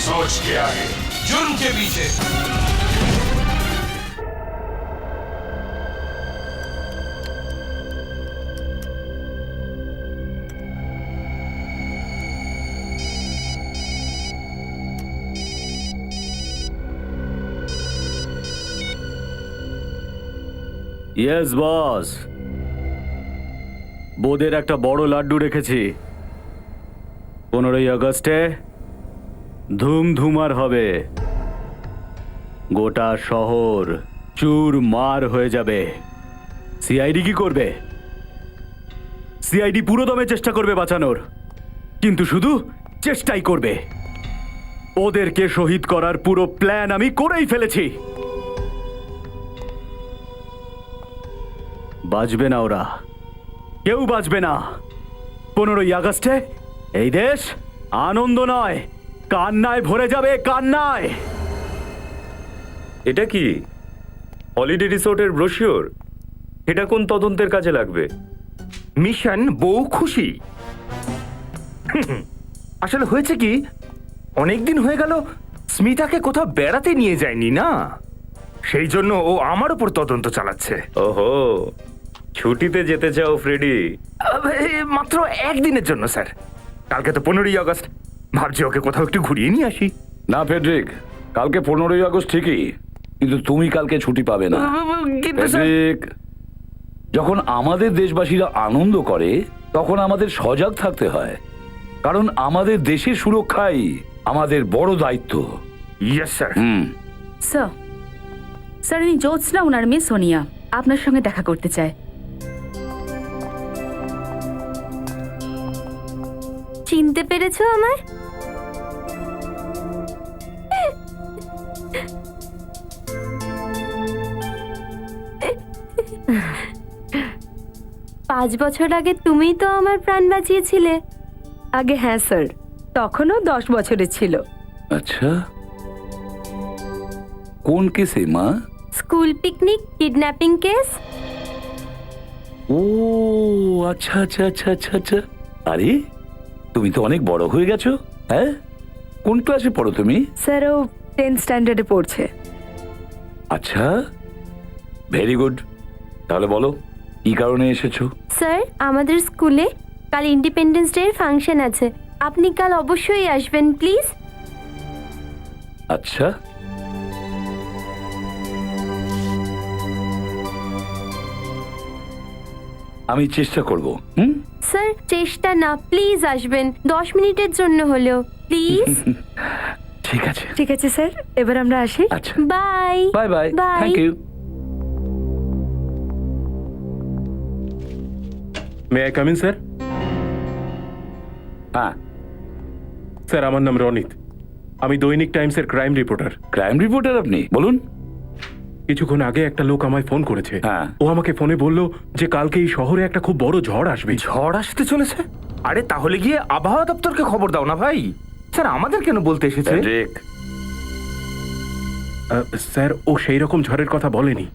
सोच के आगे, जुर्म के पीछे। ইয়েস বস, বোদের একটা বড় লাড্ডু রেখেছি। 15ই আগস্টে ধুমধুমার হবে, গোটা শহর চুর মার হয়ে যাবে। সিআইডি কি করবে? সিআইডি পুরো দমে চেষ্টা করবে বাঁচানোর, কিন্তু শুধু চেষ্টাই করবে। ওদেরকে শহীদ করার পুরো প্ল্যান আমি করেই ফেলেছি। বাঁচবে না ওরা, কেউ বাঁচবে না। 15ই আগস্টে এই দেশ আনন্দ নয়, কান্নায় ভরে যাবে, কান্নায়। এটা কি হলিডে রিসোর্টের ব্রোশিওর? এটা কোন তদন্তের কাজে লাগবে? মিশন বউ খুশি। আসলে হয়েছে কি, অনেকদিন হয়ে গেল স্মিতাকে কোথাও বেড়াতে নিয়ে যায়নি না, সেই জন্য ও আমার উপর তদন্ত চালাচ্ছে। ওহো, ছুটিতে যেতে চাও ফ্রেডি? মাত্র একদিনের জন্য স্যার। কালকে তো 15ই আগস্ট, ভাবছি ওকে কোথাও একটু ঘুরিয়ে নিয়ে আসি। না ফেডরিক, কালকে 15ই আগস্ট ঠিকই, কিন্তু তুমি কালকে ছুটি পাবে না। কিন্তু স্যার, ফেডরিক, যখন আমাদের দেশবাসীরা আনন্দ করে তখন আমাদের সজাগ থাকতে হয়, কারণ আমাদের দেশের সুরক্ষাই আমাদের বড় দায়িত্ব। Yes sir. স্যার, স্যার ইনি জ্যোৎস্না, ওনার মেয়ে সোনিয়া আপনার সঙ্গে দেখা করতে চায়। চিনতে পেরেছো আমায়? পাঁচ বছর আগে তুমিই তো আমার প্রাণ বাঁচিয়েছিলে। আগে হ্যাঁ স্যার, তখনও 10 বছরের ছিল। আচ্ছা, কোন কেসে মা? School picnic kidnapping case. ও আচ্ছা আচ্ছা আচ্ছা আচ্ছা আচ্ছা। আরে তুমি তো অনেক বড় হয়ে গেছো। হ্যাঁ, কোন ক্লাসে পড়ো তুমি? স্যার ও 10th স্ট্যান্ডার্ডে পড়ছে। আচ্ছা, ভেরি গুড। তাহলে বলো কি কারণে এসেছো? স্যার, আমাদের স্কুলে কাল ইন্ডিপেন্ডেন্স ডে এর ফাংশন আছে, আপনি কাল অবশ্যই আসবেন প্লিজ। আচ্ছা, আমি চেষ্টা করব। স্যার, চেষ্টা না, প্লিজ আসবেন, 10 মিনিটের জন্য হলেও প্লিজ। ঠিক আছে ঠিক আছে স্যার, এবার আমরা আসি। আচ্ছা, bye bye bye, bye. Thank you. May I come in sir? হ্যাঁ স্যার, আমার নাম রনিত, আমি দৈনিক টাইমসের ক্রাইম রিপোর্টার। ক্রাইম রিপোর্টার আপনি? বলুন। কিছুক্ষণ আগে একটা লোক আমায় ফোন করেছে। হ্যাঁ। ও আমাকে ফোনে বলল যে কালকে এই শহরে একটা খুব বড় ঝড় আসবে। ঝড় আসতে চলেছে? আরে তাহলে গিয়ে আবহাওয়া দপ্তরকে খবর দাও না ভাই। স্যার, আমাদের কেন বলতে এসেছে? ফেডরিক, স্যার, ও সেই রকম ঝড়ের কথা বলেনি।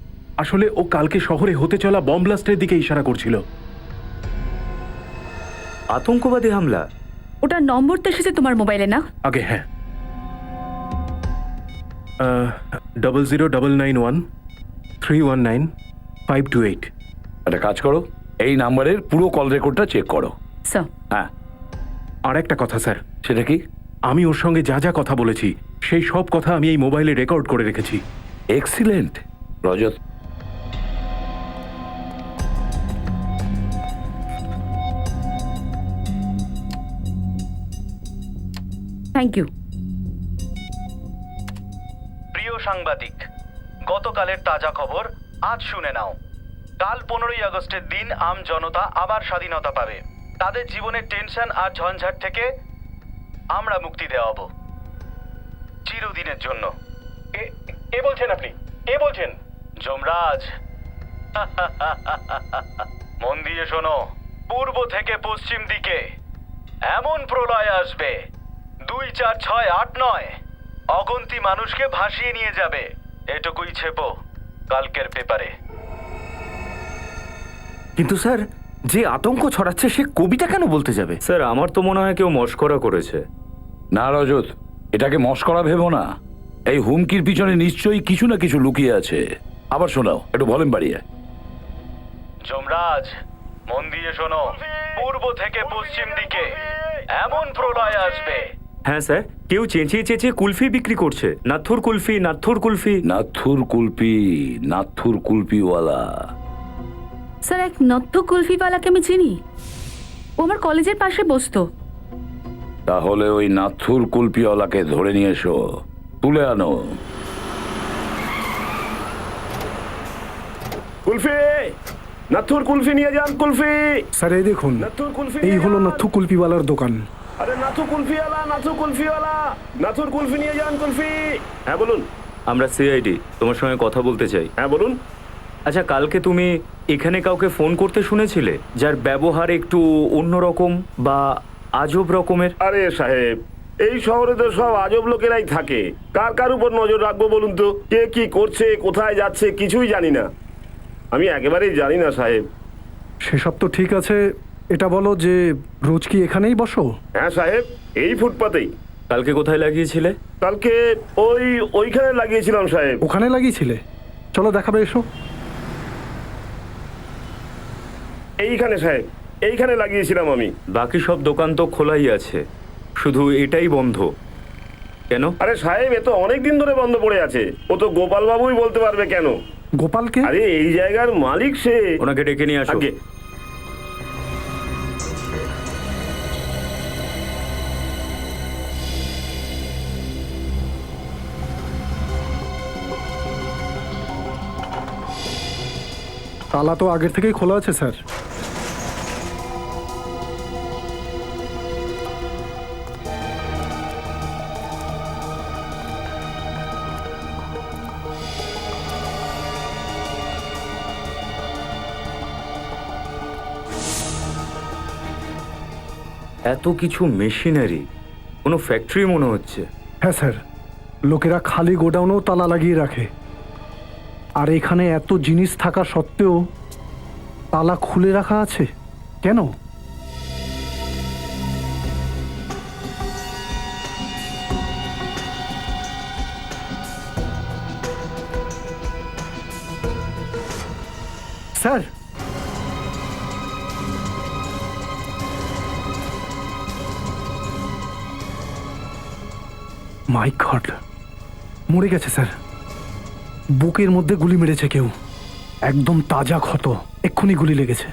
আসলে ও কালকে শহরে হতে চলা বম ব্লাস্টের দিকে ইশারা করছিল। আতঙ্কবাদী হামলা? ওটার নম্বর তো এসেছে তোমার মোবাইলে না? আগে হ্যাঁ, 00991319 528। একটা কাজ করো, এই নাম্বারের পুরো কল রেকর্ডটা চেক করো। স্যার, হ্যাঁ, আর একটা কথা স্যার, সেটা কি? আমি ওর সঙ্গে যা যা কথা বলেছি সেই সব কথা আমি এই মোবাইলে রেকর্ড করে রেখেছি। এক্সিলেন্ট রজত। Thank you. প্রিয় সাংবাদিক, গতকালের তাজা খবর আজ শুনে নাও। কাল 15ই আগস্টের দিন আম জনতা আবার স্বাধীনতা পাবে। তাদের জীবনের টেনশন আর ঝঞ্ঝাট থেকে আমরা মুক্তি দেওয়াব চিরদিনের জন্য। কে বলছেন আপনি? কে বলছেন? যমরাজ। মন দিয়ে শোনো, পূর্ব থেকে পশ্চিম দিকে এমন প্রলয় আসবে 2, 4, 6, 8, 9 অগন্তি মানুষকে ভাসিয়ে নিয়ে যাবে। এটুকুই ছেপো কালকের পেপারে। কিন্তু স্যার, যে আতঙ্ক ছড়াচ্ছে সে কবিতা কেন বলতে যাবে? স্যার আমার তো মনে হয় কেউ মস্করা করেছে। না রজত, এটাকে মস্করা ভেবো না। এই হুমকির পিছনে নিশ্চয়ই কিছু না কিছু লুকিয়ে আছে। আবার শোনাও, একটু ভলিউম বাড়িয়ে। যমরাজ, মন দিয়ে শোনো, পূর্ব থেকে পশ্চিম দিকে এমন প্রলয় আসবে। হ্যাঁ স্যার, কেউ চেঁচিয়ে চেঁচিয়ে কুলফি বিক্রি করছে। নাথুর কুলফি, নাথুর কুলফি। নাথুর কুলপি, নাথুর কুলপিওয়ালা। স্যার, এক নথ্য কুলফিওয়ালাকে আমি চিনি। ও আমার কলেজের পাশে বসতো। তাহলে ওই নাথুর কুলপিওয়ালাকে ধরে নিয়ে এসো, তুলে আনো। কুলফি, নাথুর কুলফি নিয়ে যান। কুলফি, স্যার এই দেখুন, নাথুর কুলফি এই হলো নাথু কুলপিওয়ালার দোকান। আরে নাথু কুলফিওয়ালা, নাথু কুলফিওয়ালা, নাথুর কুলফি নিয়ে যান। কুলফি। হ্যাঁ বলুন। আমরা সিআইডি, তোমার সঙ্গে কথা বলতে চাই। হ্যাঁ বলুন। আচ্ছা, কালকে তুমি এখানে কাউকে ফোন করতে শুনেছিলে যার ব্যবহার একটু অন্যরকম বা আজব রকমের? আরে সাহেব, এই শহরে তো সব আজব লোকেরাই থাকে। কার কার উপর নজর রাখবো বলুন তো? কে কি করছে, কোথায় যাচ্ছে, কিছুই জানি না। আমি একেবারেই জানি না সাহেব। সেসব তো ঠিক আছে, এটা বলো যে রোজ কি এখানেই বসো? হ্যাঁ সাহেব, এই ফুটপাতেই। কালকে কোথায় লাগিয়েছিলে? কালকে ওইখানে লাগিয়েছিলাম সাহেব। ওখানে লাগিয়েছিলে? চলো দেখাবে, এসো। এইখানে সাহেব, এইখানে লাগিয়েছিলাম আমি। বাকি সব দোকান তো খোলাই আছে, শুধু এটাই বন্ধ কেন? আরে সাহেব, এ তো অনেক দিন ধরে বন্ধ পড়ে আছে। ও তো গোপাল বাবুই বলতে পারবে কেন। গোপালকে? আরে এই জায়গার মালিক সে। ওনাকে ডেকে নিয়ে আসো। আগে তালা তো আগের থেকেই খোলা আছে স্যার। এত কিছু মেশিনারি, কোনো ফ্যাক্টরি মনে হচ্ছে। হ্যাঁ স্যার, লোকেরা খালি গোডাউনেও তালা লাগিয়ে রাখে। আর এখানে এত জিনিস থাকা সত্ত্বেও তালা খুলে রাখা আছে কেন? স্যার, মাই গড, মরে গেছে স্যার। বুকের মধ্যে গুলি মেরেছে কেউ, একদম তাজা ক্ষত, এক্ষুনি গুলি লেগেছে।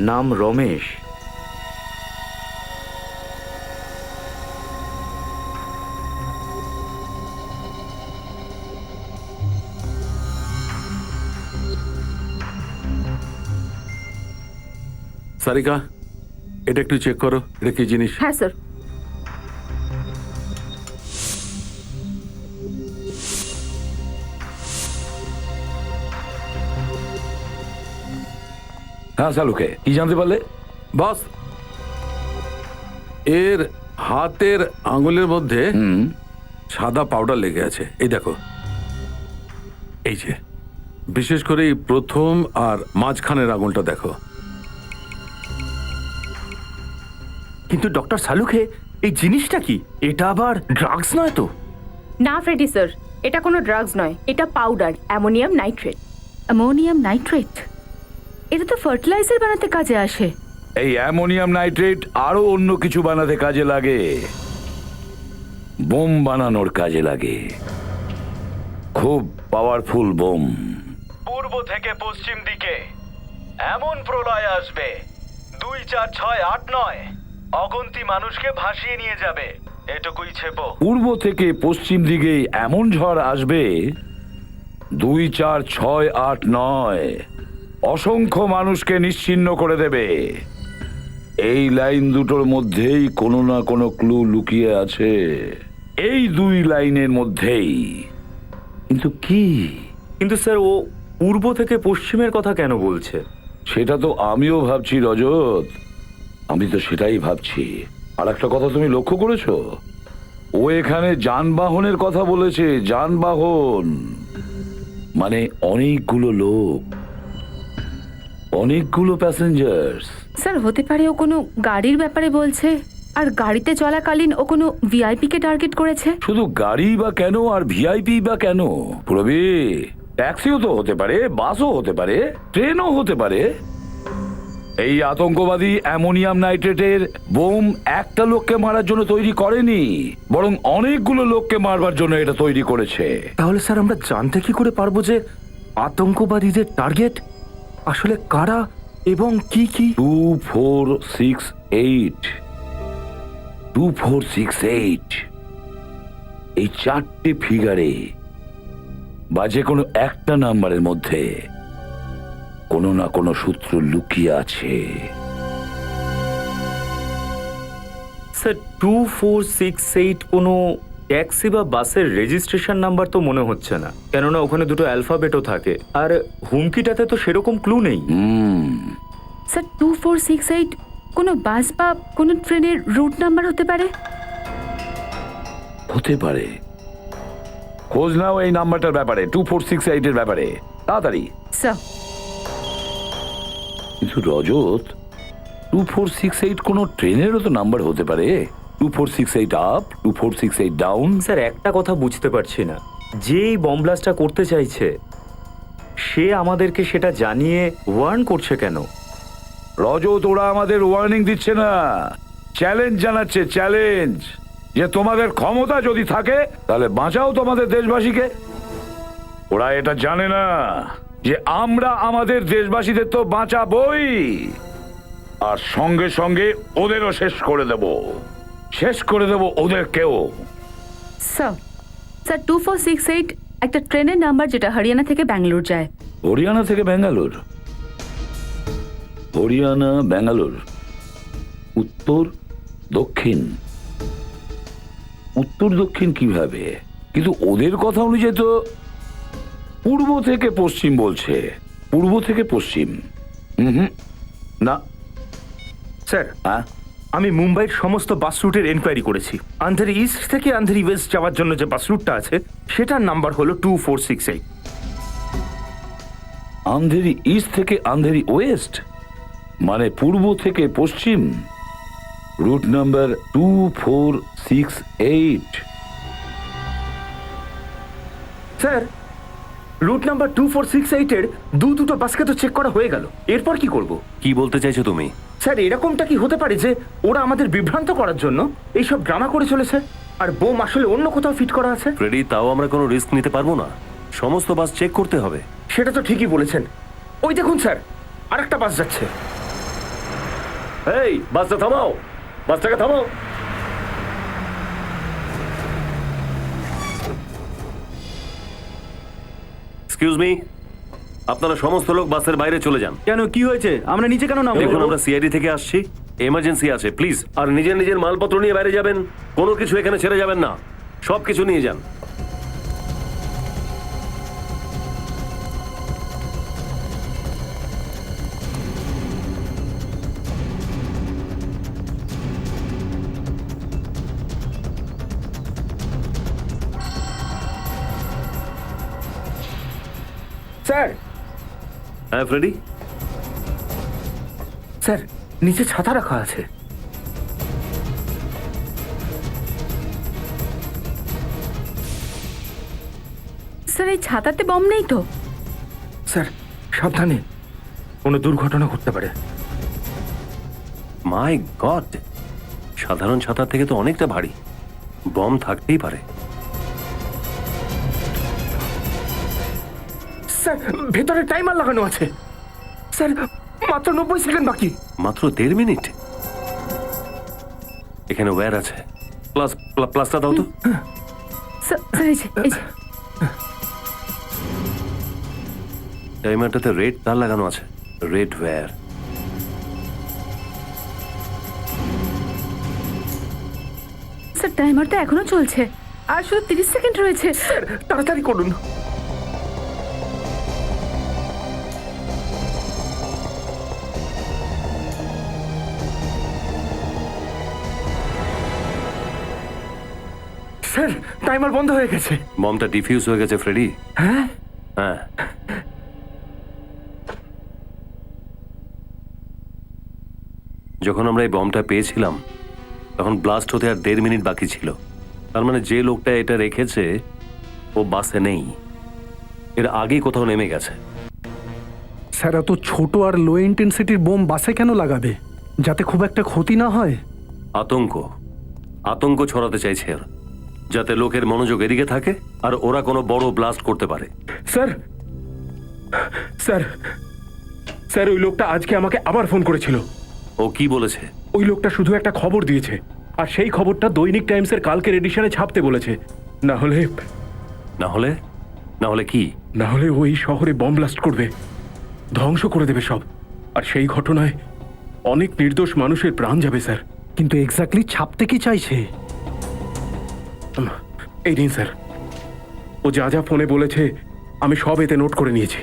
নাম রমেশ। সারিকা, এটা একটু চেক করো, এটা কি জিনিস? হ্যাঁ স্যার। হ্যাঁ সালুকে, কি জানতে পারলে? বস, এর হাতের আঙুলের মধ্যে সাদা পাউডার লেগে আছে। এই দেখো, এই যে বিশেষ করে এই প্রথম আর মাঝখানের আঙুলটা দেখো। কিন্তু ডক্টর সালুখে, এই জিনিসটা কি? এটা আবার ড্রাগস নয় তো? না ফ্রেডি স্যার, এটা কোনো ড্রাগস নয়, এটা powder, ammonium nitrate. Ammonium nitrate? এটা তো ফার্টিলাইজার বানাতে কাজে আসে। এই অ্যামোনিয়াম নাইট্রেট আরো অন্য কিছু বানাতে কাজে লাগে, বোম বানানোর কাজে লাগে, খুব পাওয়ারফুল বোম। পূর্ব থেকে পশ্চিম দিকে এমন প্রলয় আসবে 2, 4, 6, 8, 9 অগন্তি মানুষকে ভাসিয়ে নিয়ে যাবে। এটুকুই ছেপো। পূর্ব থেকে পশ্চিম দিকে এমন ঝড় আসবে 2, 4, 6, 8, 9 অসংখ্য মানুষকে নিশ্চিহ্ন করে দেবে। এই লাইন দুটোর মধ্যেই কোনো না কোনো ক্লু লুকিয়ে আছে, এই দুই লাইনের মধ্যেই। কিন্তু কি? কিন্তু স্যার ও পূর্ব থেকে পশ্চিমের কথা কেন বলছে? সেটা তো আমিও ভাবছি রজত, আমি তো সেটাই ভাবছি। আর একটা কথা তুমি লক্ষ্য করেছো, ও এখানে যানবাহনের কথা বলেছে। যানবাহন মানে অনেকগুলো লোক, অনেকগুলো প্যাসেঞ্জার্স। স্যার হতে পারে ও কোনো গাড়ির ব্যাপারে বলছে, আর গাড়িতে চলাকালীন ও কোনো ভিআইপি কে টার্গেট করেছে। শুধু গাড়ি বা কেন, আর ভিআইপি বা কেন? পুরবি, ট্যাক্সিও তো হতে পারে, বাসও হতে পারে, ট্রেনও হতে পারে। এই আতঙ্কবাদী অ্যামোনিয়াম নাইট্রেটের বোম একটা লোককে মারার জন্য তৈরি করেনি, বরং অনেকগুলো লোককে মারবার জন্য এটা তৈরি করেছে। তাহলে স্যার আমরা জানতে কি করে পারবো যে আতঙ্কবাদীদের টার্গেট আসলে কারা এবং কি কি? 2468 2468 এই চারটে ফিগারে বা যে কোনো একটা নাম্বারের মধ্যে কোনো না কোনো সূত্র লুকিয়ে আছে। স্যার 2468 কোনো ট্যাক্সি বা বাসের রেজিস্ট্রেশন নাম্বার তো মনে হচ্ছে না, কেননা ওখানে দুটো অ্যালফাবেটও থাকে, আর হুমকিটাতে তো সেরকম ক্লু নেই। স্যার 2468 কোনো বাস বা কোনো ট্রেনের রুট নাম্বার হতে পারে। হতে পারে। খোঁজ নাও এই নাম্বারটার ব্যাপারে, 2468 এর ব্যাপারে, তাড়াতাড়ি। স্যার কিন্তু রজত, 2468 কোনো ট্রেনেরও তো নাম্বার হতে পারে। 2468 আপ, 2468 ডাউন। স্যার একটা কথা বুঝতে পারছি না, যেই বম ব্লাস্টটা করতে চাইছে সে আমাদেরকে সেটা জানিয়ে ওয়ার্ন করছে কেন? রজত, ওরা আমাদের ওয়ার্নিং দিচ্ছে না, চ্যালেঞ্জ জানাচ্ছে, চ্যালেঞ্জ, যে তোমাদের ক্ষমতা যদি থাকে তাহলে বাঁচাও তোমাদের দেশবাসীকে। ওরা এটা জানে না যে আমরা আমাদের দেশবাসীদের তো বাঁচাবই, আর সঙ্গে সঙ্গে ওদেরও শেষ করে দেব, শেষ করে দেব ওদেরকেও। স্যার 2468 একটা ট্রেনের নাম্বার যেটা হরিয়ানা থেকে ব্যাঙ্গালোর যায়। হরিয়ানা থেকে ব্যাঙ্গালোর? হরিয়ানা ব্যাঙ্গালোর, উত্তর দক্ষিণ। উত্তর দক্ষিণ কিভাবে? কিন্তু ওদের কথা অনুযায়ী তো পূর্ব থেকে পশ্চিম বলছে। পূর্ব থেকে পশ্চিম? না স্যার হ্যাঁ, আমি মুম্বাইয়ের সমস্ত বাস রুটের এনকোয়ারি করেছি। আন্ধেরি ইস্ট থেকে আন্ধেরি ওয়েস্ট যাওয়ার জন্য যে বাস রুটটা আছে সেটার নাম্বার হলো 2468। আন্ধেরি ইস্ট থেকে আন্ধেরি ওয়েস্ট মানে পূর্ব থেকে পশ্চিম। Route number 2468। Sir route number 2468 এর দুটো বাসকে তো চেক করা হয়ে গেল, এরপর কি করব? কি বলতে চাইছো তুমি? স্যার এরকমটা কি হতে পারে যে ওরা আমাদের বিভ্রান্ত করার জন্য এইসব ড্রামা করে চলেছে, আর বোম আসলে অন্য কোথাও ফিট করা আছে? ফ্রেডি, তাও আমরা কোনো রিস্ক নিতে পারবো না, সমস্ত বাস চেক করতে হবে। সেটা তো ঠিকই বলেছেন। ওই দেখুন স্যার, আরেকটা বাস যাচ্ছে। এই বাসটা থামাও, বাসটাকে থামাও। এক্সকিউজ মি, আপনারা সমস্ত লোক বাসের বাইরে চলে যান। কেন, কি হয়েছে? আমরা নিচে কেন নামবো? দেখুন, আমরা সিআইডি থেকে আসছি, এমার্জেন্সি আছে, প্লিজ। আর নিজের নিজের মালপত্র নিয়ে বাইরে যাবেন, কোনো কিছু এখানে ছেড়ে যাবেন না, সব কিছু নিয়ে যান। স্যার হ্যাঁ ফ্রেডি, স্যার নিচে ছাতা রাখা আছে। স্যার এই ছাতাতে বম নেই তো? স্যার সাবধানে, কোনো দুর্ঘটনা ঘটতে পারে। মাই গড, সাধারণ ছাতার থেকে তো অনেকটা ভারী, বম থাকতেই পারে। স্যার ভেতরে টাইমার লাগানো আছে। স্যার মাত্র 90 সেকেন্ড বাকি। মাত্র 1.5 মিনিট? এখানে ওয়্যার আছে, প্লাসটা দাও তো। স্যার এই যে, এই যে। টাইমারটাতে রেড তার লাগানো আছে, রেড ওয়্যার। স্যার টাইমার তো এখনো চলছে আর শুধু 30 সেকেন্ড রয়েছে। স্যার তাড়াতাড়ি করুন। স্যার টাইমার বন্ধ হয়ে গেছে। বমটা ডিফিউজ হয়ে গেছে ফ্রেডি। হ্যাঁ হ্যাঁ, যখন আমরা এই বমটা পেয়েছিলাম তখন ব্লাস্ট হতে আর 1.5 মিনিট বাকি ছিল। তার মানে যে লোকটা এটা রেখেছে ও বাসে নেই, এর আগেই কোথাও নেমে গেছে। স্যার এত ছোট আর লো ইন্টেন্সিটির বোম বাসে কেন লাগাবে, যাতে খুব একটা ক্ষতি না হয়? আতঙ্ক ছড়াতে চাইছে ওরা, যাতে লোকের মনোযোগ এদিকে থাকে আর ওরা কোনো বড় ব্লাস্ট করতে পারে। স্যার স্যার স্যার ওই লোকটা আজকে আমাকে আবার ফোন করেছিল। ও কি বলেছে? ওই লোকটা শুধু একটা খবর দিয়েছে, আর সেই খবরটা দৈনিক টাইমসের কালকের এডিশনে ছাপতে বলেছে। না হলে কি? না হলে ওই শহরে বম ব্লাস্ট করবে, ধ্বংস করে দেবে সব। আর সেই ঘটনায় অনেক নির্দোষ মানুষের প্রাণ যাবে স্যার। কিন্তু এক্স্যাক্টলি ছাপতে কি চাইছে? এই দিন স্যার, ও যা যা ফোনে বলেছে আমি সব এতে নোট করে নিয়েছি।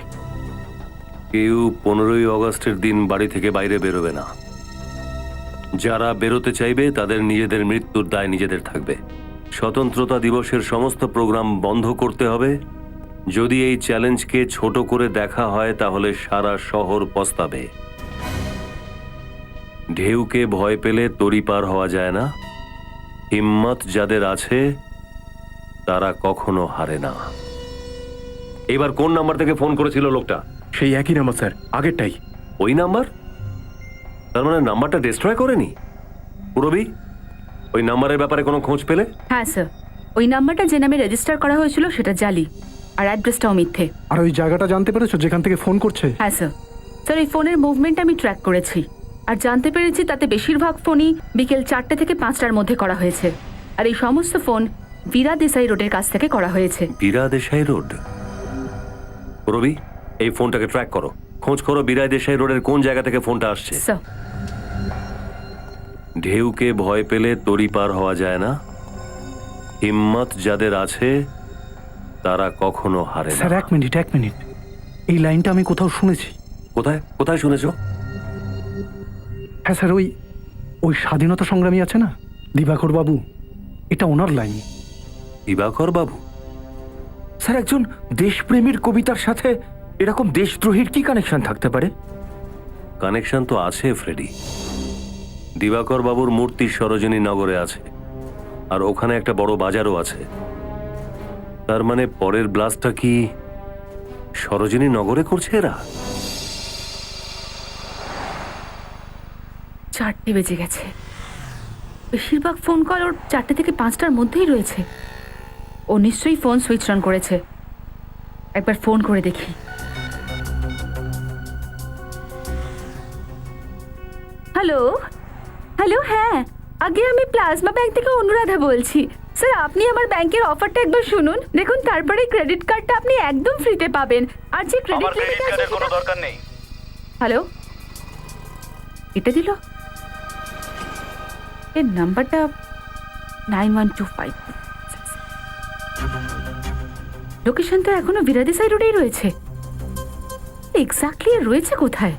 কেউ 15ই অগস্টের দিন বাড়ি থেকে বাইরে বেরোবে না। যারা বেরোতে চাইবে তাদের নিজেদের মৃত্যুর দায় নিজেদের থাকবে। স্বতন্ত্রতা দিবসের সমস্ত প্রোগ্রাম বন্ধ করতে হবে। যদি এই চ্যালেঞ্জকে ছোট করে দেখা হয় তাহলে সারা শহর পস্তাবে। ঢেউকে ভয় পেলে তরি পার হওয়া যায় না। হিম্মত যাদের আছে তারা কখনো হারে না। এবার কোন নাম্বার থেকে ফোন করেছিল লোকটা? সেই একই নাম্বার স্যার, আগেরটাই। ওই নাম্বার? তার মানে নাম্বারটা ডিস্ট্রয় করেনি। পুরবি, ওই নাম্বারের ব্যাপারে কোনো খোঁজ পেলে? হ্যাঁ স্যার, ওই নাম্বারটা যে নামে রেজিস্টার করা হয়েছিল সেটা জালি, আর অ্যাড্রেসটাও মিথ্যে। আর ওই জায়গাটা জানতে পেরেছো যেখান থেকে ফোন করছে? হ্যাঁ স্যার। স্যার এই ফোনের মুভমেন্ট আমি ট্র্যাক করেছি আর জানতে পেরেছি তাতে বেশিরভাগ ফোনই বিকেল 4টে থেকে 5টার মধ্যে করা হয়েছে। আর এই সমস্ত ফোন বীরা দেসাই রোডের কাছ থেকে করা হয়েছে। বীরা দেশাই রোড? রবি, এই ফোনটাকে ট্র্যাক করো, খোঁজ করো বীরা দেশাই রোডের কোন জায়গা থেকে ফোনটা আসছে। স্যার ঢেউকে ভয় পেলে তরি পার হওয়া যায় না। হিম্মত যাদের আছে তারা কখনো হারে না। স্যার এক মিনিট, এই লাইনটা আমি কোথাও শুনেছি। কোথায় শুনেছো? হ্যাঁ স্যার, ওই স্বাধীনতা সংগ্রামী আছে না, দিবাকর বাবু, এটা ওনার লাইন। দিবাকর বাবু? স্যার একজন দেশপ্রেমীর কবিতার সাথে এরকম দেশদ্রোহীর কি কানেকশন থাকতে পারে? কানেকশন তো আছে ফ্রেডি। দিবাকর বাবুর মূর্তি সরোজিনী নগরে আছে, আর ওখানে একটা বড় বাজারও আছে। তার মানে পরের ব্লাস্টটা কি সরোজিনী নগরে করছে এরা? 4টে বেজে গেছে। বেশিরভাগ ফোন কল ওর 4টে থেকে 5টার মধ্যেই রয়েছে। ও নিশ্চয়ই ফোন সুইচ অন করেছে। একবার ফোন করে দেখি। হ্যালো হ্যালো, হ্যাঁ আগে আমি প্লাজমা ব্যাংক থেকে অনুরাধা বলছি। স্যার আপনি আমার ব্যাংকের অফারটা একবার শুনুন। দেখুন, তারপরে ক্রেডিট কার্ডটা আপনি একদম ফ্রিতে পাবেন। আর যে ক্রেডিট কার্ডের কোনো দরকার নেই। হ্যালো, এটা দিল? এর নাম্বারটা 9125। লোকেশন তো এখনো বিরাদিসাই রোডেই রয়েছে। এক্স্যাক্টলি রয়েছে কোথায়?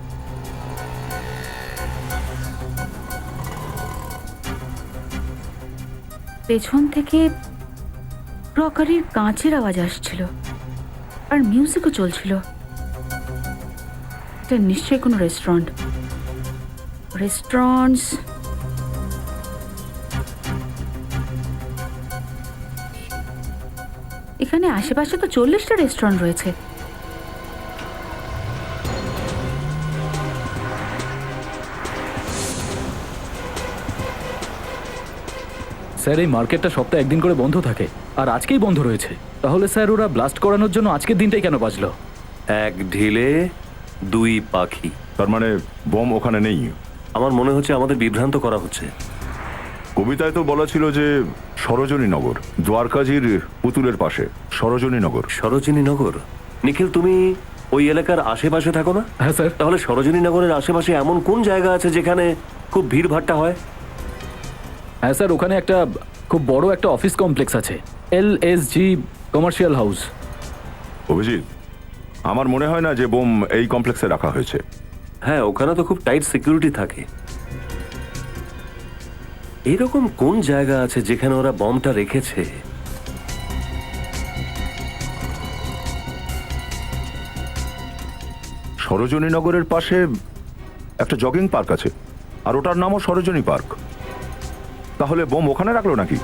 পেছন থেকে ক্রকারির কাঁচের আওয়াজ আসছিল আর মিউজিকও চলছিল। এটা নিশ্চয়ই কোনো রেস্টুরেন্টস। এখানে আশেপাশে তো 40টা রেস্টুরেন্ট রয়েছে। স্যার এই মার্কেটটা সপ্তাহে একদিন করে বন্ধ থাকে, আর আজকেই বন্ধ রয়েছে। তাহলে স্যার ওরা ব্লাস্ট করানোর জন্য আজকের দিনটাই কেন বাজলো? এক ঢিলে দুই পাখি। তার মানে বম ওখানে নেই? আমার মনে হচ্ছে আমাদের বিভ্রান্ত করা হচ্ছে। কবিতায় তো বলা ছিল যে সরোজিনী নগর, দ্বারকাজির পুতুলের পাশে সরোজিনী নগর। সরোজিনী নগর? নিখিল, তুমি ওই এলাকার আশেপাশে থাকো না? হ্যাঁ স্যার। তাহলে সরোজিনী নগরের আশেপাশে এমন কোন জায়গা আছে যেখানে খুব ভিড় ভাট্টা হয়? হ্যাঁ স্যার, ওখানে একটা খুব বড় একটা অফিস কমপ্লেক্স আছে, LSG কমার্শিয়াল হাউস। অভিজিৎ, আমার মনে হয় না যে বোম এই কমপ্লেক্সে রাখা হয়েছে। হ্যাঁ, ওখানে তো খুব টাইট সিকিউরিটি থাকে। এরকম কোন জায়গা আছে যেখানে ওরা বমটা রেখেছে? সরোজনী নগরের পাশে একটা জগিং পার্ক আছে, আর ওটার নামও সরোজনী পার্ক। তাহলে বোম ওখানে রাখলো নাকি?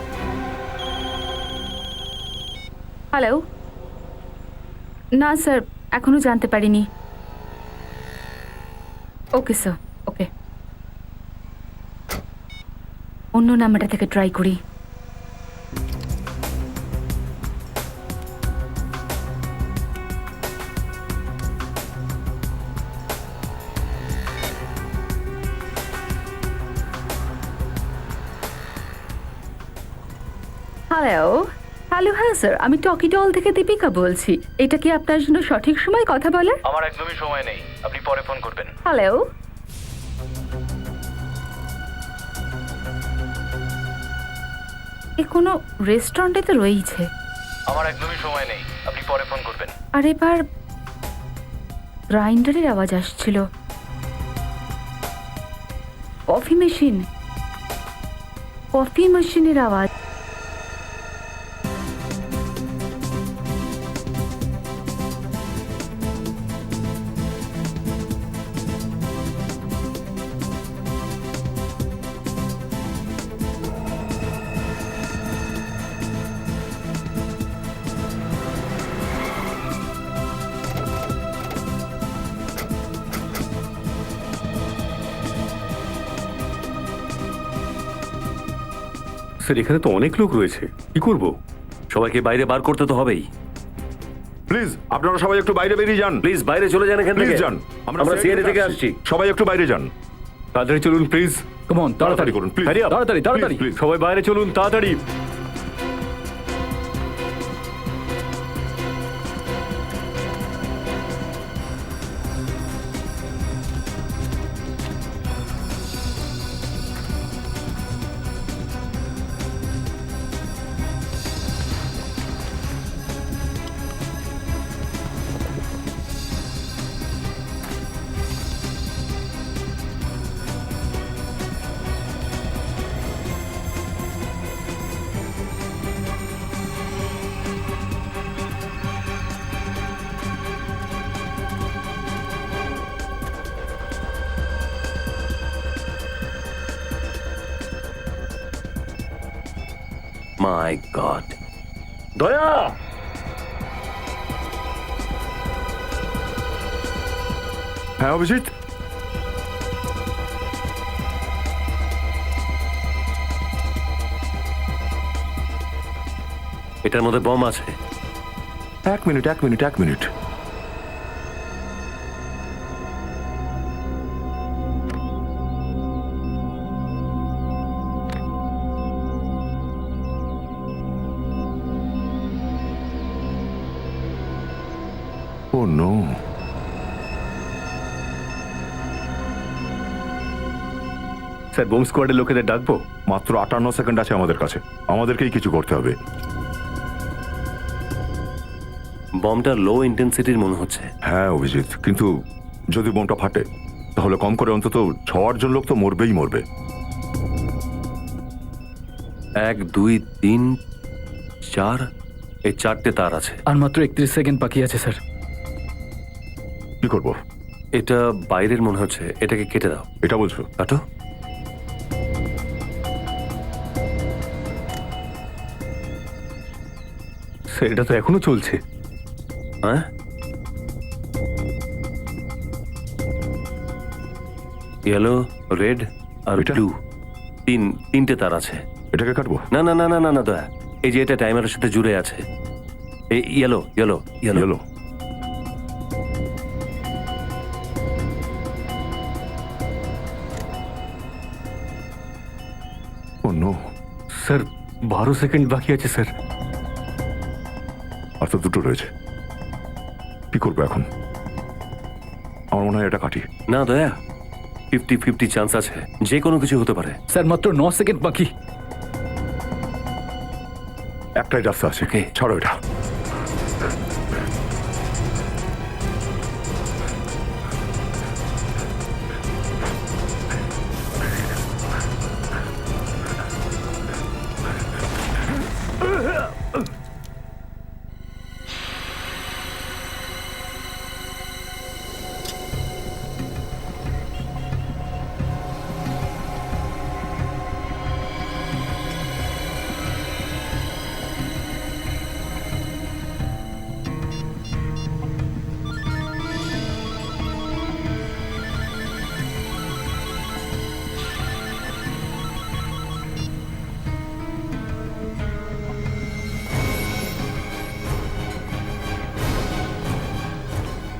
হ্যালো, না স্যার, এখনো জানতে পারিনি। ওকে স্যার, ওকে, অন্য নাম্বারটা থেকে ট্রাই করি। হ্যালো, হ্যালো, হ্যাঁ স্যার, আমি টকিটল থেকে দীপিকা বলছি। এটা কি আপনার জন্য সঠিক সময় কথা বলার? আমার একদমই সময় নেই, আপনি পরে ফোন করবেন। হ্যালো, এ কোনো রেস্টুরেন্টে তো রয়েছে। আমার একদমই সময় নেই, আপনি পরে ফোন করবেন। আর এবার গ্রাইন্ডারের আওয়াজ আসছিল। কফি মেশিনের আওয়াজ। স্যার, এখানে তো অনেক লোক রয়েছে, কি করব? সবাইকে বাইরে বার করতে তো হবেই। প্লিজ আপনারা সবাই একটু বাইরে বেরিয়ে যান। প্লিজ বাইরে চলে যান এখান প্লিজ থেকে। যান, আমরা সিআইডি থেকে আসছি। সবাই একটু বাইরে যান। তাড়াতাড়ি চলুন প্লিজ, কাম অন, তাড়াতাড়ি করুন, please. Hurry up, তাড়াতাড়ি তাড়াতাড়ি, Please, please. সবাই বাইরে চলুন তাড়াতাড়ি। মাই গড, দয়া, হ্যাঁ অভিজিৎ, এটার মধ্যে বম আছে। এক মিনিট। ও নো, স্যার বোম স্কোয়াডের লোকেদের ডাকবো? মাত্র 58 সেকেন্ড আছে আমাদের কাছে, আমাদেরকেই কিছু করতে হবে। বমটা লো ইন্টেন্সিটির মনে হচ্ছে। হ্যাঁ অভিজিৎ, কিন্তু যদি বোমটা ফাটে তাহলে কম করে অন্তত 6-8 জন লোক তো মরবে। 1, 2, 3, 4, এই 4টে তার আছে। আর মাত্র 31 সেকেন্ড বাকি আছে স্যার। কি করব? এটা বাইরের মনে হচ্ছে, এটাকে কেটে দাও। এটা বলছো? কাটো। স্যার, এটা তো এখনো চলছে। হ্যাঁ, ইয়েলো, রেড আর এটা? ব্লু, তিনটে তার আছে। এটাকে কাটবো? না না না না না না দয়া, এই যে এটা টাইমারের সাথে জুড়ে আছে। এই ইয়েলো। ও নো, স্যার 12 সেকেন্ড বাকি আছে স্যার। আর তো দুটো রয়েছে, কি করবো এখন? আমার মনে হয় এটা কাটি। না দয়া, 50-50 চান্স আছে, যে কোনো কিছু হতে পারে। স্যার মাত্র 9 সেকেন্ড বাকি। একটাই রাস্তা আছে, ছাড়ো এটা।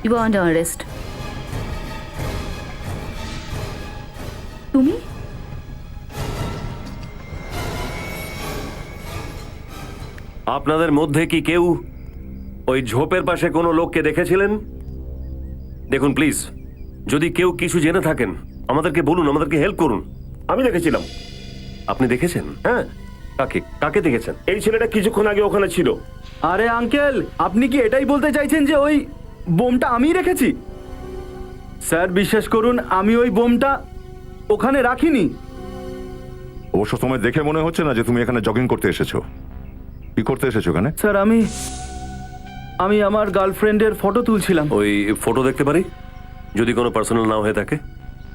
You are under arrest. তুমি? আপনাদের মধ্যে কি কেউ ওই ঝোপের পাশে কোনো লোককে দেখেছিলেন? দেখুন প্লিজ, যদি কেউ কিছু জেনে থাকেন আমাদেরকে বলুন, আমাদেরকে হেল্প করুন। আমি দেখেছিলাম। আপনি দেখেছেন? হ্যাঁ। কাকে কাকে দেখেছেন? এই ছেলেটা কিছুক্ষণ আগে ওখানে ছিল। আরে আঙ্কেল, আপনি কি এটাই বলতে চাইছেন যে ওই বোমটা আমি রেখেছি? স্যার বিশ্বাস করুন, আমি ওই বোমটা ওখানে রাখিনি। অবশ্য তোমায় দেখে মনে হচ্ছে না যে তুমি এখানে জগিং করতে এসেছো। কি করতে এসেছো এখানে? স্যার আমি আমার গার্লফ্রেন্ডের ফটো তুলছিলাম। ওই ফটো দেখতে পারি, যদি কোনো পার্সোনাল নাও হয়ে থাকে?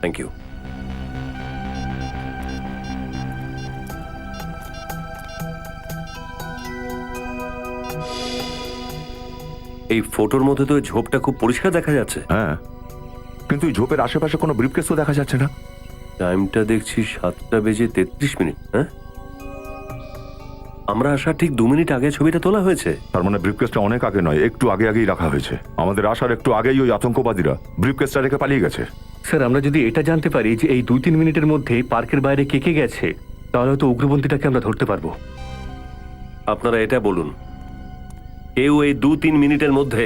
Thank you. এই ফটোর মধ্যে তো ওই ঝোপটা খুব পরিষ্কার দেখা যাচ্ছে। হ্যাঁ, কিন্তু এই ঝোপের আশেপাশে কোনো ব্রিফকেস তো দেখা যাচ্ছে না। টাইমটা দেখছি 7:33। হ্যাঁ, আমরা আসার ঠিক 2 মিনিট আগে ছবিটা তোলা হয়েছে। তার মানে ব্রিফকেসটা অনেক আগে নয়, একটু আগেই রাখা হয়েছে। আমাদের আসার একটু আগেই ওই আতঙ্কবাদীরা ব্রিফকেসটা রেখে পালিয়ে গেছে। স্যার, আমরা যদি এটা জানতে পারি যে এই 2-3 মিনিটের মধ্যে পার্কের বাইরে কে কে গেছে, তাহলে তো উগ্রপন্থীটাকে আমরা ধরতে পারবো। আপনারা এটা বলুন, কেউ এই 2-3 মিনিটের মধ্যে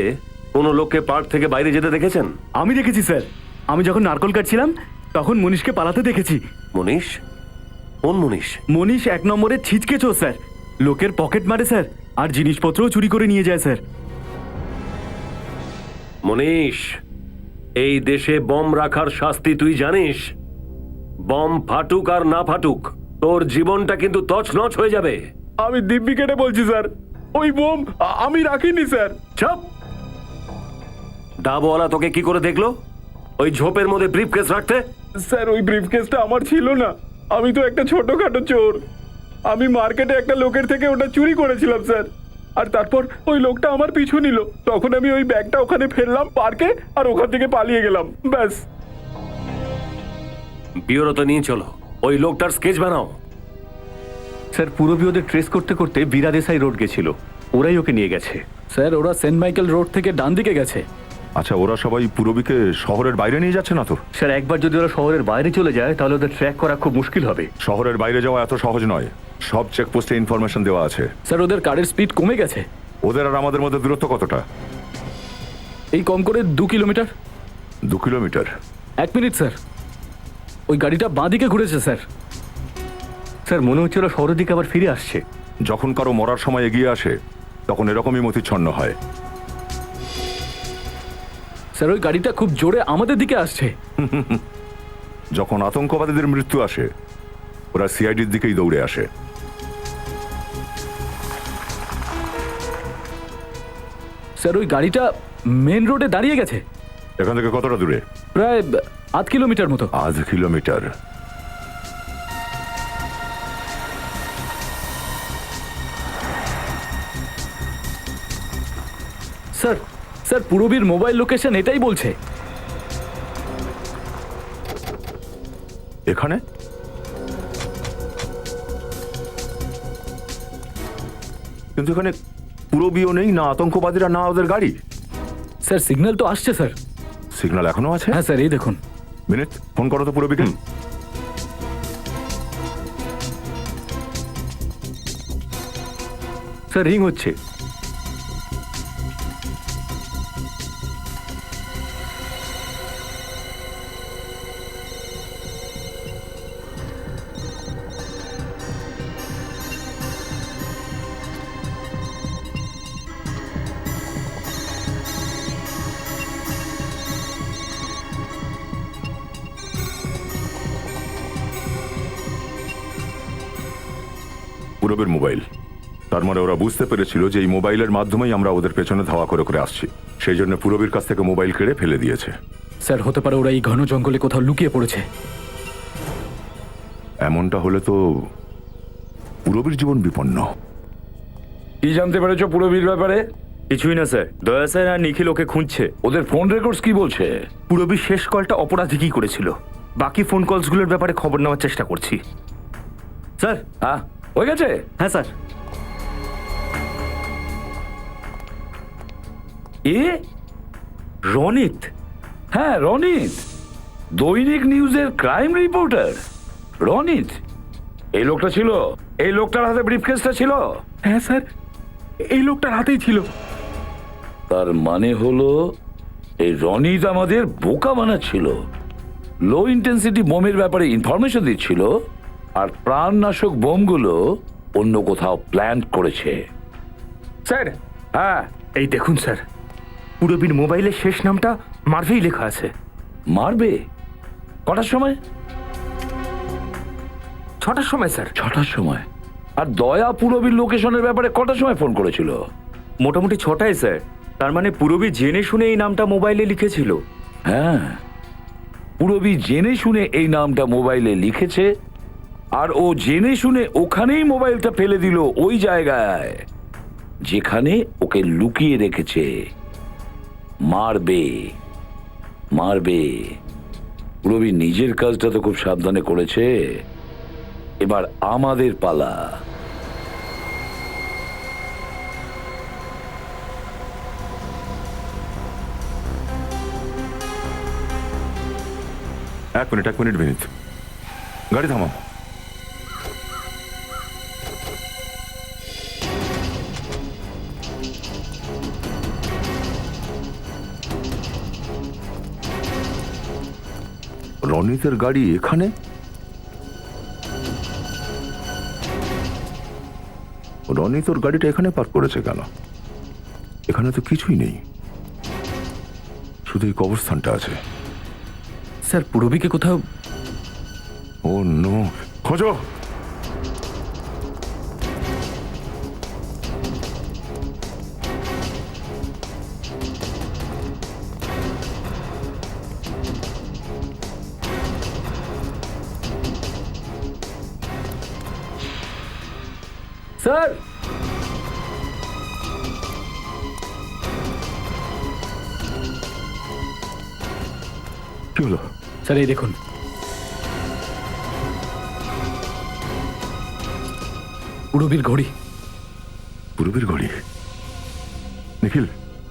কোনো লোককে পার্ক থেকে বাইরে যেতে দেখেছেন? আমি দেখেছি স্যার। আমি যখন নারকল কাটছিলাম তখন মনীষকে পালাতে দেখেছি। মনীষ? কোন মনীষ? মনীষ 1 নম্বরে ছিচকে চোর স্যার। লোকের পকেট মারে স্যার, আর জিনিসপত্রও চুরি করে নিয়ে যায় স্যার। মনীষ, এই দেশে বম রাখার শাস্তি তুই জানিস? বম ফাটুক আর না ফাটুক, তোর জীবনটা কিন্তু তছনছ হয়ে যাবে। আমি দিব্যি কেটে বলছি স্যার, ওই বোম আমি রাখিনি স্যার। চুপ! ডাবওয়ালা তোকে কি করে দেখলো ওই ঝোপের মধ্যে ব্রিফকেস রাখতে? স্যার, ওই ব্রিফকেসটা আমার ছিল না। আমি তো একটা ছোটখাটো চোর। আমি মার্কেটে একটা লোকের থেকে ওটা চুরি করেছিলাম স্যার। আর তারপর ওই লোকটা আমার পিছু নিল। তখন আমি ওই ব্যাগটা ওখানে ফেললাম পার্কে, আর ওখান থেকে পালিয়ে গেলাম, ব্যাস। বিওরোতে নিয়ে চলো, ওই লোকটার স্কেচ বানাও। স্যার, পুরবী ওদের ট্রেস করতে করতে বীরা দেসাই রোড গেছিল, ওরাই ওকে নিয়ে গেছে। স্যার, ওরা সেন্ট মাইকেল রোড থেকে ডান দিকে গেছে। আচ্ছা, ওরা সবাই পূরবীকে শহরের বাইরে নিয়ে যাচ্ছে না তো? স্যার, একবার যদি ওরা শহরের বাইরে চলে যায় তাহলে ওদের ট্র্যাক করা খুব মুশকিল হবে। শহরের বাইরে যাওয়া এত সহজ নয়, সব চেকপোস্টে ইনফরমেশন দেওয়া আছে। স্যার, ওদের কারের স্পিড কমে গেছে। ওদের আর আমাদের মধ্যে দূরত্ব কতটা? এই কম করে 2 কিলোমিটার। 2 কিলোমিটার? 1 মিনিট স্যার, ওই গাড়িটা বাঁ দিকে ঘুরেছে স্যার। স্যার, মনে হচ্ছে ওরা শহরের দিকে আবার ফিরে আসছে। যখন কারো মরার সময় এগিয়ে আসে তখন এরকমই মতিচ্ছন্ন হয়। স্যার, ওই গাড়িটা খুব জোরে আমাদের দিকে আসছে। যখন আতঙ্কবাদীদের মৃত্যু আসে ওরা সিআইডির দিকেই দৌড়ে আসে। স্যার, ওই গাড়িটা মেন রোডে দাঁড়িয়ে গেছে। এখান থেকে কতটা দূরে? প্রায় 8 কিলোমিটার মতো। 8 কিলোমিটার? স্যার, স্যার, পূরবীর মোবাইল লোকেশন এটাই বলছে। এখানে? কিন্তু এখানে পূরবীও নেই, না আতঙ্কবাদীরা, না ওদের গাড়ি। স্যার, সিগন্যাল তো আসছে স্যার। সিগন্যাল এখনো আছে? হ্যাঁ স্যার, এই দেখুন। মিনিট, ফোন করো তো পূরবীকে। স্যার, রিং হচ্ছে। পূরবের মোবাইল। তার মানে ওরা বুঝতে পেরেছিল যে এই মোবাইলের মাধ্যমেই আমরা ওদের পেছনে ধাওয়া করে করে আসছি, সেই জন্য পূরবীর কাছ থেকে মোবাইল কেড়ে ফেলে দিয়েছে। স্যার হতে পারে ওরা এই ঘন জঙ্গলে কোথাও লুকিয়ে পড়েছে। এমনটা হলে তো পূরবীর জীবন বিপন্ন। কি জানতে পেরেছো পুরবীর ব্যাপারে? কিছুই না স্যার, দয়া স্যার আর নিখিল ওকে খুঁজছে। ওদের ফোন রেকর্ডস কি বলছে? পূরবীর শেষ কলটা অপরাধী কি করেছিল, বাকি ফোন কলসগুলোর ব্যাপারে খবর নেওয়ার চেষ্টা করছি। স্যার। হ্যাঁ, হয়ে গেছে। হ্যাঁ স্যার। এ রনিত? হ্যাঁ, রনিত, দৈনিক নিউজের ক্রাইম রিপোর্টার রনিত। এই লোকটা ছিল, এই লোকটার হাতে ব্রিফকেসটা ছিল। হ্যাঁ স্যার, এই লোকটার হাতেই ছিল। তার মানে হলো এই রনিত আমাদের বোকা বানাচ্ছিল, লো ইন্টেন্সিটি বোমের ব্যাপারে ইনফরমেশন দিচ্ছিল, আর প্রাণনাশক বোমগুলো অন্য কোথাও প্ল্যান করেছে। স্যার, হ্যাঁ, এই দেখুন স্যার, পূরবীর মোবাইলের শেষ নামটা মার্ভেই লেখা আছে। মারবে? কটার সময়? 6টার সময় স্যার। 6টার সময়? আর দয়া পুরবীর লোকেশনের ব্যাপারে কটার সময় ফোন করেছিল? মোটামুটি 6টায় স্যার। তার মানে পুরবী জেনে শুনে এই নামটা মোবাইলে লিখেছিল। হ্যাঁ, পুরবী জেনে শুনে এই নামটা মোবাইলে লিখেছে, আর ও জেনে শুনে ওখানেই মোবাইলটা ফেলে দিল, ওই জায়গায় যেখানে ওকে লুকিয়ে রেখেছে। মারবে, মারবে। পুরবী নিজের কাজটা তো খুব সাবধানে করেছে, এবার আমাদের পালা। এক মিনিট বিনীত, গাড়ি থামাও। রনিতের গাড়ি এখানে? রনিত ওর গাড়িটা এখানে পার্ক করেছে কেন? এখানে তো কিছুই নেই, শুধু এই কবরস্থানটা আছে। স্যার পূরবীকে কোথাও... ও নো, খোঁজো। স্যার, কি হলো? স্যার এই দেখুন, পূরবীর ঘড়ি। পূরবীর ঘড়ি? নিখিল,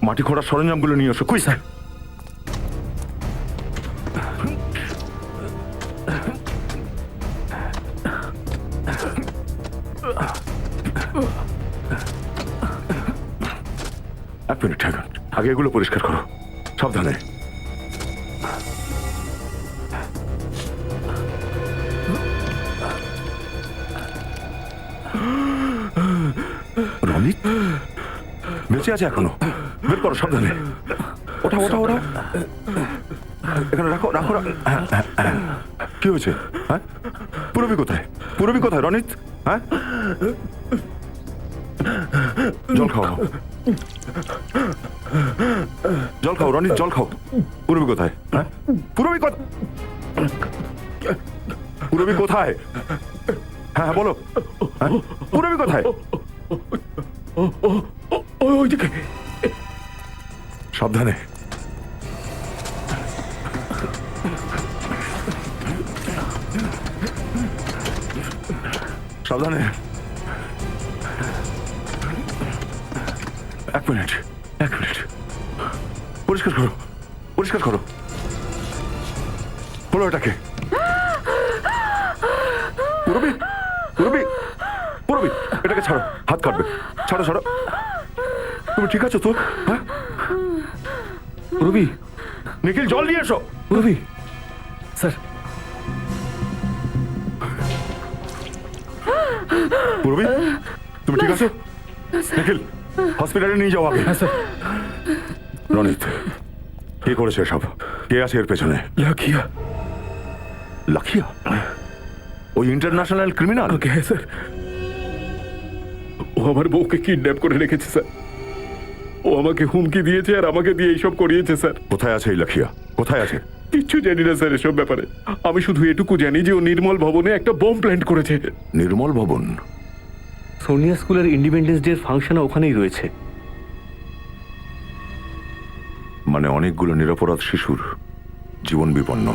মাটি খোঁড়ার সরঞ্জামগুলো নিয়ে এসো। কই স্যার? এক মিনিট থাকুন, আগে এগুলো পরিষ্কার করো, সাবধানে। রনিত বেঁচে আছে এখনো? বের করো, সাবধানে। ওঠা ওঠা ওঠা, এখানে রাখো রাখো। কি হয়েছে? হ্যাঁ, পূরবী কোথায়? পূরবী কোথায় রনিত? হ্যাঁ, জল খাও, জল খাও রনিত, জল খাও। পূরবী কোথায়? হ্যাঁ, পূরবী কোথায়? পূরবী কোথায়? হ্যাঁ বলো, পূরবী কোথায়? ওইদিকে। সাবধানে। সাবধানে। এক মিনিট, এক মিনিট, পরিষ্কার করো, পরিষ্কার করো। বলো এটাকে। পূরবী, পূরবী, পূরবী, এটাকে ছাড়ো, হাত কাটবে। ছাড়ো ছাড়ো। তুমি ঠিক আছো তো? হ্যাঁ, পূরবী, নিখিল জল নিয়ে এসো। পূরবী। স্যার, পূরবী, তুমি ঠিক আছো? নিখিল, হসপিটালে নিয়ে যাও আগে। হ্যাঁ স্যার। রনিত, কে করেছে সব? কে আছে এর পেছনে? লাখিয়া। লাখিয়া? ওই ইন্টারন্যাশনাল ক্রিমিনাল? ওকে, হ্যাঁ স্যার। ও আমার বউকে কিডন্যাপ করে রেখেছে স্যার। ও আমাকে হুমকি দিয়েছে আর আমাকে দিয়ে এইসব করিয়েছে স্যার। কোথায় আছে এই লাখিয়া? কোথায় আছে? কিচ্ছু জানি না স্যার এসব ব্যাপারে। আমি শুধু এটুকু জানি যে ও নির্মল ভবনে একটা বোম প্ল্যান্ট করেছে। নির্মল ভবন? সোনিয়া স্কুলের ইন্ডিপেন্ডেন্স ডে ফাংশন ওখানেই রয়েছে। মানে অনেকগুলো নিরপরাধ শিশুর জীবন বিপন্ন।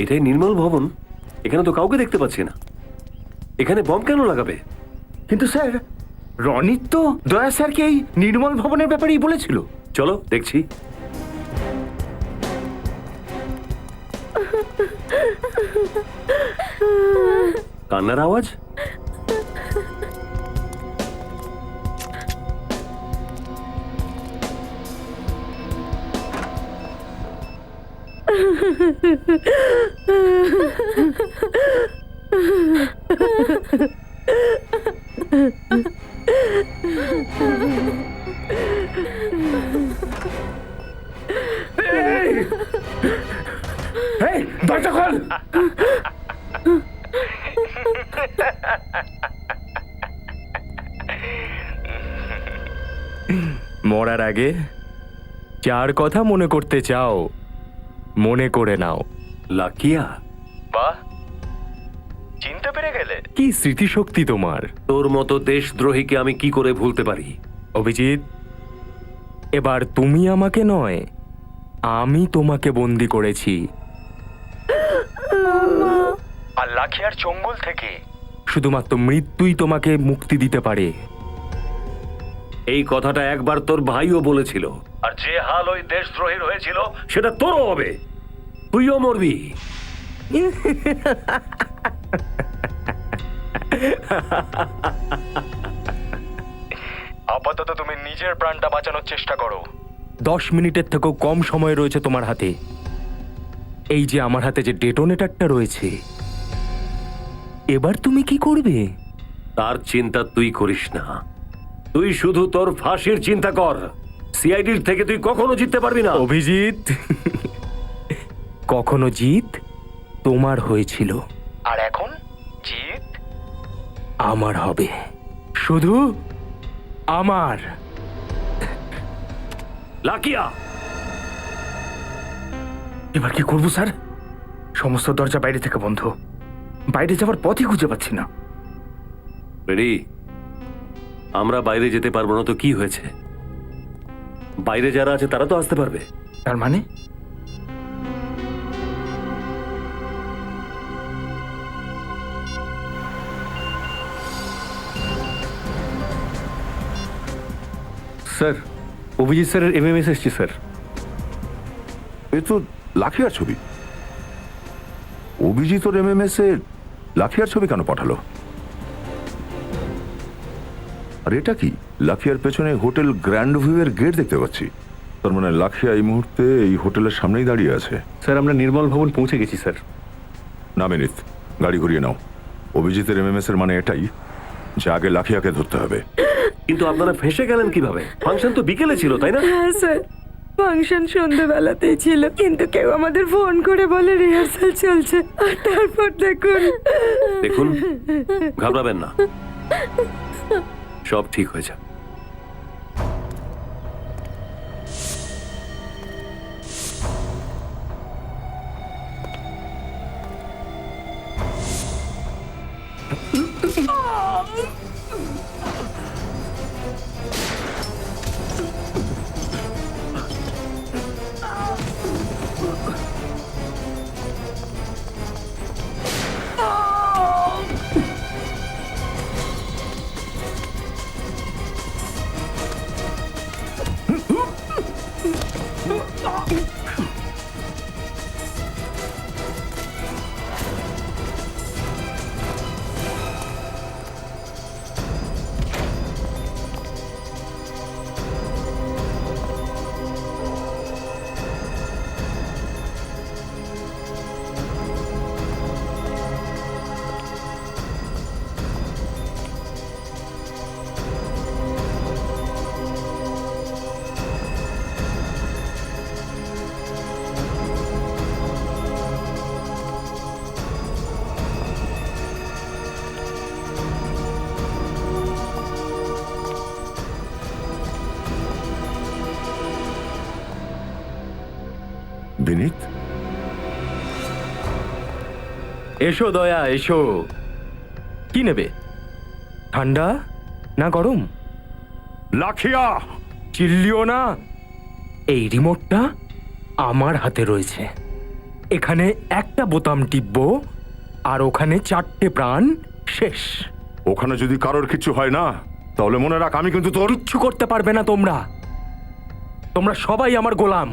এটাই নির্মল ভবন? এখানে তো কাউকে দেখতে পাচ্ছি না। এখানে বম কেন লাগাবে? কিন্তু স্যার, রনিত তো দয়া স্যারকে এই নির্মল ভবনের ব্যাপারেই বলেছিল। চলো দেখছি। কান্নার আওয়াজ? এই, দরজা খোল! মরার আগে যার কথা মনে করতে চাও মনে করে নাও। লাকিয়া? বাহ, চিনতে পেরে গেলে? কি স্মৃতিশক্তি তোমার! তোর মতো দেশদ্রোহীকে আমি কি করে ভুলতে পারি? অভিজিৎ, এবার তুমি আমাকে নয়, আমি তোমাকে বন্দি করেছি। আর লাখিয়ার চঙ্গল থেকে শুধুমাত্র মৃত্যুই তোমাকে মুক্তি দিতে পারে। এই কথাটা একবার তোর ভাইও বলেছিল, আর যে হাল ওই দেশদ্রোহীর হয়েছিল সেটা তোরও হবে। তুইও মরবি। আপাতত তুমি নিজের প্রাণটা বাঁচানোর চেষ্টা করো। 10 মিনিটের থেকেও কম সময় রয়েছে তোমার হাতে। এই যে আমার হাতে যে ডেটোনেটরটা রয়েছে, এবার তুমি কি করবে? তার চিন্তা তুই করিস না। তুই শুধু তোর ফাঁসির চিন্তা কর। সিআইডির থেকে তুই কখনো জিততে পারবি না। অভিজিৎ, কখনো জিত তোমার হয়েছিল, আর এখন জিত আমার হবে। শুধু আমার। লাকিয়া, এবার কি করবো স্যার? সমস্ত দরজা বাইরে থেকে বন্ধ। বাইরে যাওয়ার পথই খুঁজে পাচ্ছি না। রেডি? আমরা বাইরে যেতে পারবো না তো কি হয়েছে? বাইরে যারা আছে তারা তো আসতে পারবে। তার মানে স্যার, অভিজিৎ স্যারের এমএমএস এসছি স্যার। এ তো লাখিয়ার ছবি। অভিজিৎ ওর এমএমএস এ লাখিয়ার ছবি কেন পাঠালো? আর এটা কি? লাখিয়ার পেছনে হোটেল গ্র্যান্ড ভিউ এর গেট দেখতে পাচ্ছি। তার মানে লাখিয়া এই মুহূর্তে এই হোটেলের সামনেই দাঁড়িয়ে আছে। স্যার, আমরা নির্মল ভবন পৌঁছে গেছি স্যার। না মিনিত, গাড়ি ঘুরিয়ে নাও। অভিজিতের এমএমএস এর মানে এটাই যে আগে লাখিয়াকে ধরতে হবে। কিন্তু আপনারা ফেঁসে গেলেন কিভাবে? ফাংশন তো বিকেলে ছিল, তাই না? হ্যাঁ স্যার, ফাংশন সন্ধ্যাবেলাতেই ছিল, কিন্তু কেউ আমাদের ফোন করে বলে রিহার্সাল চলছে। আর তারপর দেখুন, ঘাবড়াবেন না, সব ঠিক হয়ে যাবে। বিনীত, এসো দয়া এসো। কি নেবে, ঠান্ডা না গরম? লাখিয়া, চিল্লিও না, এই রিমোটটা আমার হাতে রয়েছে। এখানে একটা বোতাম টিপবো আর ওখানে 4টে প্রাণ শেষ। ওখানে যদি কারোর কিছু হয় না, তাহলে মনে রাখ আমি কিন্তু তোর কিচ্ছু করতে পারবে না তোমরা। তোমরা সবাই আমার গোলাম।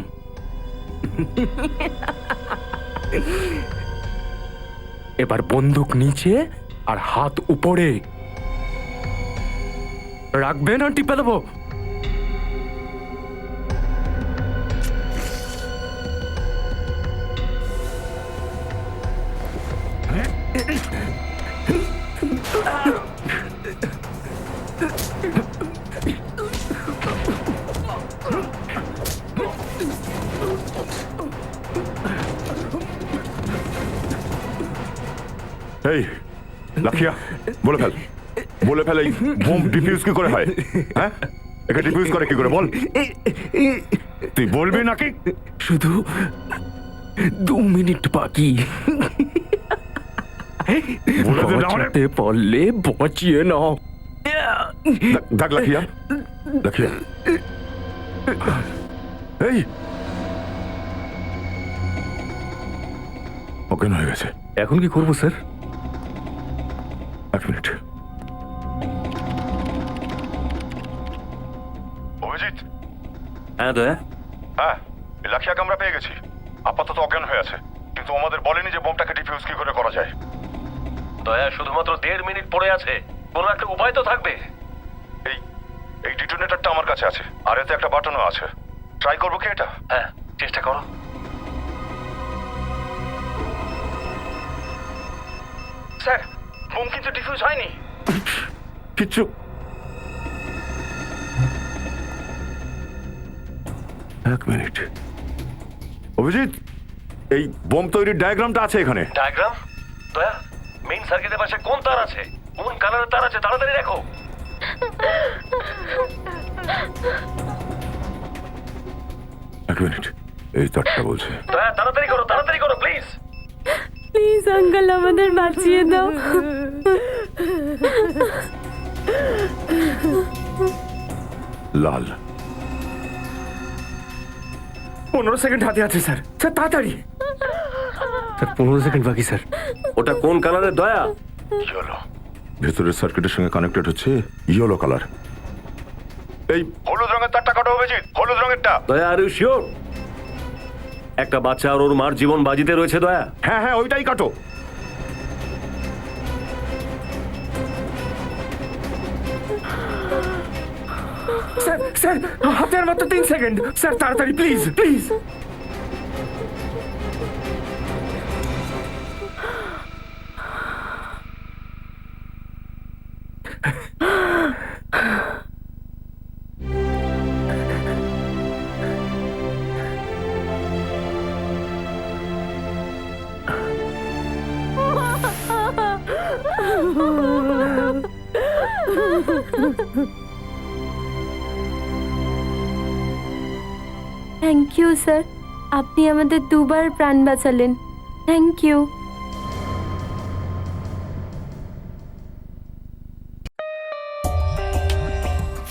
এবার বন্দুক নিচে আর হাত উপরে রাখবে না টিপে দেবো। এই লাখিয়া, বলে ফেল এই বোম ডিফিউজ কি করে হয়? হ্যাঁ, একে ডিফিউজ করে কি করে বল? তুই বলবি নাকি? শুধু 2 মিনিট বাকি। বলে দে না মানে। বাঁচাতে পারলে বাঁচিয়ে নাও। দেখ লাখিয়া, এই অজ্ঞান হয়ে গেছে। এখন কি করবো স্যার? 1 মিনিট। অভিজিৎ। হ্যাঁ দয়া, হ্যাঁ, লাখিয়াকে আমরা পেয়ে গেছি। আপাতত অজ্ঞান হয়ে আছে, কিন্তু আমাদের বলেনি যে বোমটাকে ডিফিউজ কি করে করা যায়। দয়া শুধুমাত্র 1.5 মিনিট পড়ে আছে, কোনো একটা উপায় তো থাকবে। এই ডিটোনেটরটা আমার কাছে আছে, আর এতে একটা বাটনও আছে। ট্রাই করবো কি এটা? হ্যাঁ, চেষ্টা করো। স্যার, বোম কিন্তু ডিফিউজ হয়নি। কিচ্ছু। এক মিনিট। অভিজিৎ, এই বোম তৈরির ডায়াগ্রামটা আছে এখানে। ডায়াগ্রাম? দয়া, মেইন সার্কিটের পাশে কোন তার আছে? কোন কালারের তার আছে? তাড়াতাড়ি দেখো। এক মিনিট, এই তারটা বলছে। দয়া, তাড়াতাড়ি করো প্লিজ। প্লিজ আঙ্কেল, আমাদের বাঁচিয়ে দাও। লাল। 15 সেকেন্ড হাতে আছে স্যার। স্যার তাড়াতাড়ি। স্যার 15 সেকেন্ড বাকি স্যার। ওটা কোন কালারের দয়া? ইয়েলো। ভেতরের সার্কিটের সঙ্গে কানেক্টেড হচ্ছে ইয়েলো কালার। এই হলুদ রঙের তারটা কাটো অভিজিৎ, হলুদ রঙেরটা। দয়া, আর ইউ শিওর? একটা বাচ্চা আর ওর মার জীবন বাজিতে রয়েছে দয়া। হ্যাঁ, ওইটাই কাটো। স্যার হাতে আর মাত্র 3 সেকেন্ড। স্যার তাড়াতাড়ি প্লিজ। থ্যাংক ইউ স্যার, আপনি আমাদের 2বার প্রাণ বাঁচালেন। Thank you.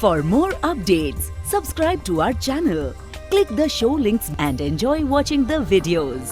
For more updates, subscribe to our channel, click the show links and enjoy watching the videos.